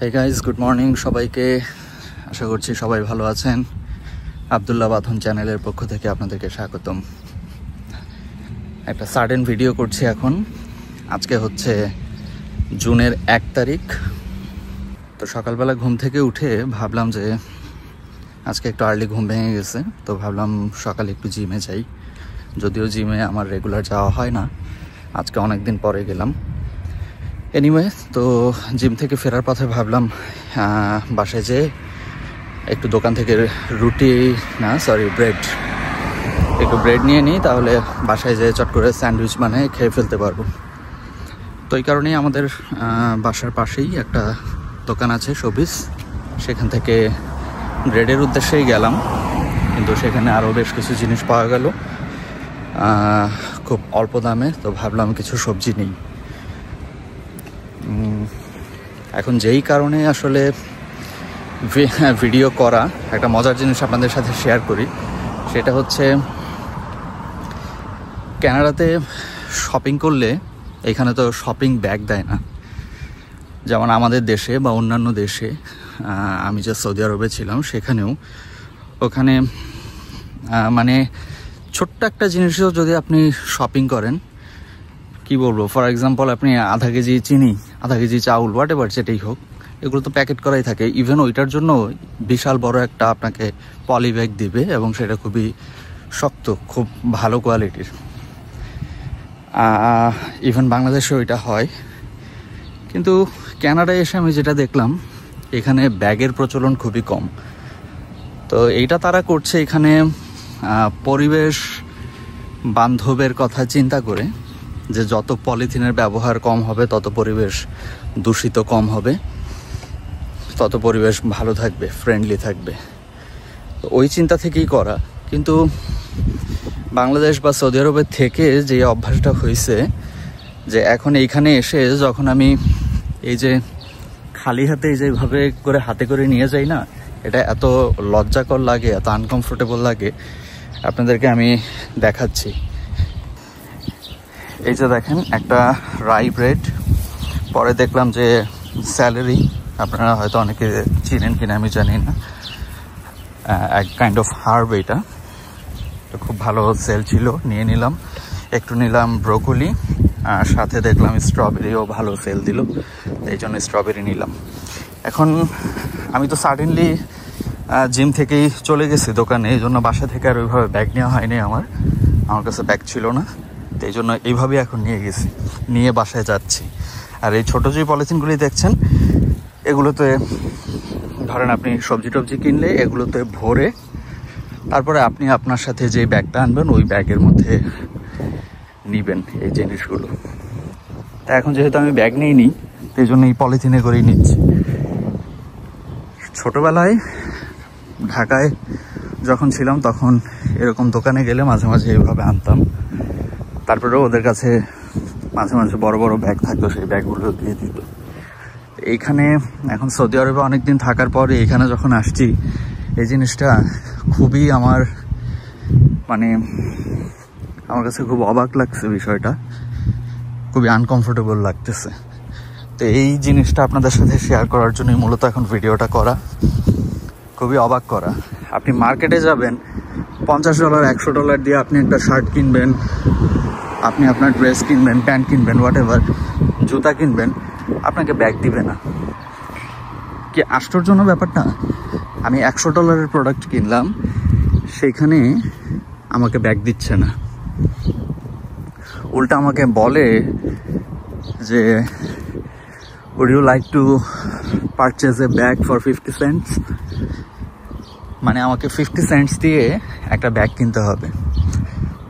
Hey guys, good morning সবাইকে। আশা করছি সবাই ভালো আছেন। আব্দুল্লাহ বাঁধন চ্যানেলের পক্ষ থেকে আপনাদেরকে স্বাগতম। একটা সাডেন ভিডিও করছি এখন। আজকে হচ্ছে জুনের 1 তারিখ। তো সকালবেলা ঘুম থেকে উঠে ভাবলাম যে আজকে একটু আর্লি ঘুম ভেঙে গেছে, তো ভাবলাম সকালে একটু জিমে যাই। যদিও জিমে আমার রেগুলার যাওয়া হয় না, আজকে অনেক দিন পরে গেলাম। এনিওয়ে, তো জিম থেকে ফেরার পথে ভাবলাম বাসায় যেয়ে একটু দোকান থেকে ব্রেড নিয়ে নিই, তাহলে বাসায় যেয়ে চট করে স্যান্ডউইচ বানিয়ে খেয়ে ফেলতে পারবো। তো এই কারণেই আমাদের বাসার পাশেই একটা দোকান আছে শোবিস, সেখান থেকে ব্রেডের উদ্দেশ্যেই গেলাম, কিন্তু সেখানে আরও বেশ কিছু জিনিস পাওয়া গেল খুব অল্প দামে। তো ভাবলাম কিছু সবজি নেই। এখন যেই কারণে আসলে ভিডিও করা, একটা মজার জিনিস আপনাদের সাথে শেয়ার করি। সেটা হচ্ছে কানাডাতে শপিং করলে এখানে তো শপিং ব্যাগ দেয় না, যেমন আমাদের দেশে বা অন্যান্য দেশে। আমি যে সৌদি আরবে ছিলাম সেখানেও, ওখানে মানে ছোট্ট একটা জিনিসও যদি আপনি শপিং করেন, কি বলবো, ফর এক্সাম্পল আপনি আধা কেজি চিনি, আধা কেজি চাউল, হোয়াট এভার যেটাই হোক, এগুলো তো প্যাকেট করাই থাকে। ইভেন ওইটার জন্য বিশাল বড় একটা আপনাকে পলি ব্যাগ দিবে, এবং সেটা খুবই শক্ত, খুব ভালো কোয়ালিটির। ইভেন বাংলাদেশে ওইটা হয়, কিন্তু কানাডায় এসে আমি যেটা দেখলাম, এখানে ব্যাগের প্রচলন খুবই কম। তো এইটা তারা করছে এখানে পরিবেশ বান্ধবের কথা চিন্তা করে, যে যত পলিথিনের ব্যবহার কম হবে তত পরিবেশ দূষিত কম হবে, তত পরিবেশ ভালো থাকবে, ফ্রেন্ডলি থাকবে। তো ওই চিন্তা থেকেই করা। কিন্তু বাংলাদেশ বা সৌদি আরবের থেকে যে অভ্যাসটা হয়েছে, যে এখন এইখানে এসে যখন আমি এই যে খালি হাতে যেভাবে করে হাতে করে নিয়ে যাই না, এটা এত লজ্জাকর লাগে, এত আনকমফোর্টেবল লাগে। আপনাদেরকে আমি দেখাচ্ছি। এই যে দেখেন, একটা রাই ব্রেড, পরে দেখলাম যে স্যালারি, আপনারা হয়তো অনেকে চিনেন কিনা আমি জানি না, এক কাইন্ড অফ হার্ব। এটা খুব ভালো সেল ছিল, নিয়ে নিলাম। একটু নিলাম ব্রোকলি, আর সাথে দেখলাম স্ট্রবেরিও ভালো সেল দিল, এই জন্য স্ট্রবেরি নিলাম। এখন আমি তো সাডেনলি জিম থেকেই চলে গেছি দোকানে, এই জন্য বাসা থেকে আর ওইভাবে ব্যাগ নেওয়া হয়নি। আমার কাছে ব্যাগ ছিল না, তো এই জন্য এইভাবেই এখন নিয়ে বাসায় যাচ্ছি। আর এই ছোটো যে পলিথিনগুলি দেখছেন, এগুলোতে ধরেন আপনি সবজি টবজি কিনলে এগুলোতে ভরে তারপরে আপনি আপনার সাথে যে ব্যাগটা আনবেন ওই ব্যাগের মধ্যে নিবেন এই জিনিসগুলো। তা এখন যেহেতু আমি ব্যাগ নিইনি, এই জন্য এই পলিথিনে করেই নিচ্ছি। ছোটোবেলায় ঢাকায় যখন ছিলাম তখন এরকম দোকানে গেলে মাঝে মাঝে এইভাবে আনতাম। তারপরেও ওদের কাছে মাঝে মাঝে বড় বড় ব্যাগ থাকতো, সেই ব্যাগগুলো দিয়ে দিত। এইখানে এখন সৌদি আরবে অনেকদিন থাকার পরে এখানে যখন আসছি, এই জিনিসটা খুবই আমার কাছে খুব অবাক লাগছে। বিষয়টা খুবই আনকমফোর্টেবল লাগতেছে। তো এই জিনিসটা আপনাদের সাথে শেয়ার করার জন্যই মূলত এখন ভিডিওটা করা। খুবই অবাক করা। আপনি মার্কেটে যাবেন, $50 $100 দিয়ে আপনি একটা শার্ট কিনবেন, আপনি আপনার ড্রেস কিনবেন, প্যান্ট কিনবেন, হোয়াট এভার, জুতা কিনবেন, আপনাকে ব্যাগ দিবে না। কি আশ্চর্যজনক ব্যাপারটা! আমি $100 প্রোডাক্ট কিনলাম, সেইখানে আমাকে ব্যাগ দিচ্ছে না। উল্টা আমাকে বলে যে would you like to purchase a bag for 50 cents? মানে আমাকে 50 cents দিয়ে একটা ব্যাগ কিনতে হবে।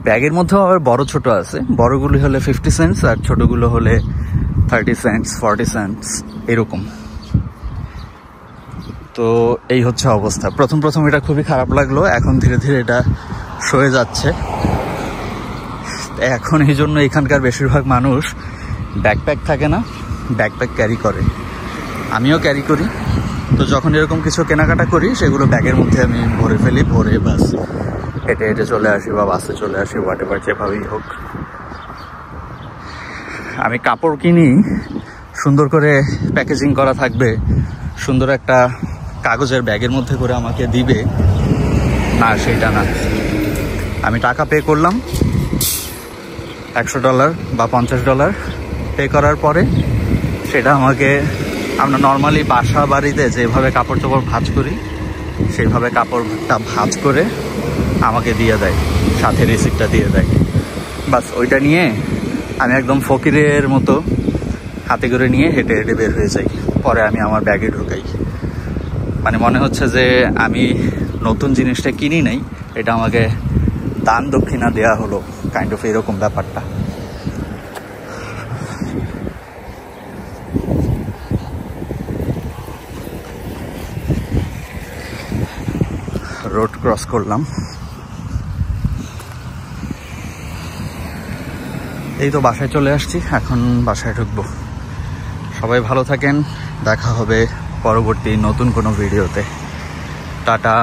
ব্যাগের মধ্যেও আবার বড় ছোট আছে, বড়গুলি হলে 50 cents আর ছোটগুলো হলে 30 cents 40 cents এরকম। তো এই হচ্ছে অবস্থা। প্রথম এটা খুবই খারাপ লাগলো, এখন ধীরে ধীরে এটা সয়ে যাচ্ছে। এখন এই জন্য এখানকার বেশিরভাগ মানুষ ব্যাকপ্যাক থাকে না, ব্যাকপ্যাক ক্যারি করে। আমিও ক্যারি করি। তো যখন এরকম কিছু কেনাকাটা করি, সেগুলো ব্যাগের মধ্যে আমি ভরে ফেলি, ভরে বাস হেঁটে হেঁটে চলে আসি বা বাসে চলে আসি, হোয়াট এভার, যেভাবেই হোক। আমি কাপড় কিনি সুন্দর করে প্যাকেজিং করা থাকবে, সুন্দর একটা কাগজের ব্যাগের মধ্যে করে আমাকে দিবে, না সেটা না। আমি টাকা পে করলাম $100 বা $50 পে করার পরে সেটা আমাকে, আমরা নর্মালি বাসা বাড়িতে যেভাবে কাপড় চোপড় ভাঁজ করি সেইভাবে কাপড়টা ভাঁজ করে আমাকে দিয়ে দেয়, সাথে রিসিপ্টটা দিয়ে দেয়। বাস ওইটা নিয়ে আমি একদম ফকিরের মতো হাতে করে নিয়ে হেঁটে হেঁটে বের হয়ে যাই। পরে আমি আমার ব্যাগে ঢুকাই। মানে মনে হচ্ছে যে আমি নতুন জিনিসটা কিনি নাই, এটা আমাকে দান দক্ষিণা দেয়া হলো, কাইন্ড অফ এরকম ব্যাপারটা। রোড ক্রস করলাম, এই তো বাসায় চলে আসছি, এখন বাসায় ঢুকবো। সবাই ভালো থাকেন, দেখা হবে পরবর্তী নতুন কোনো ভিডিওতে। টাটা।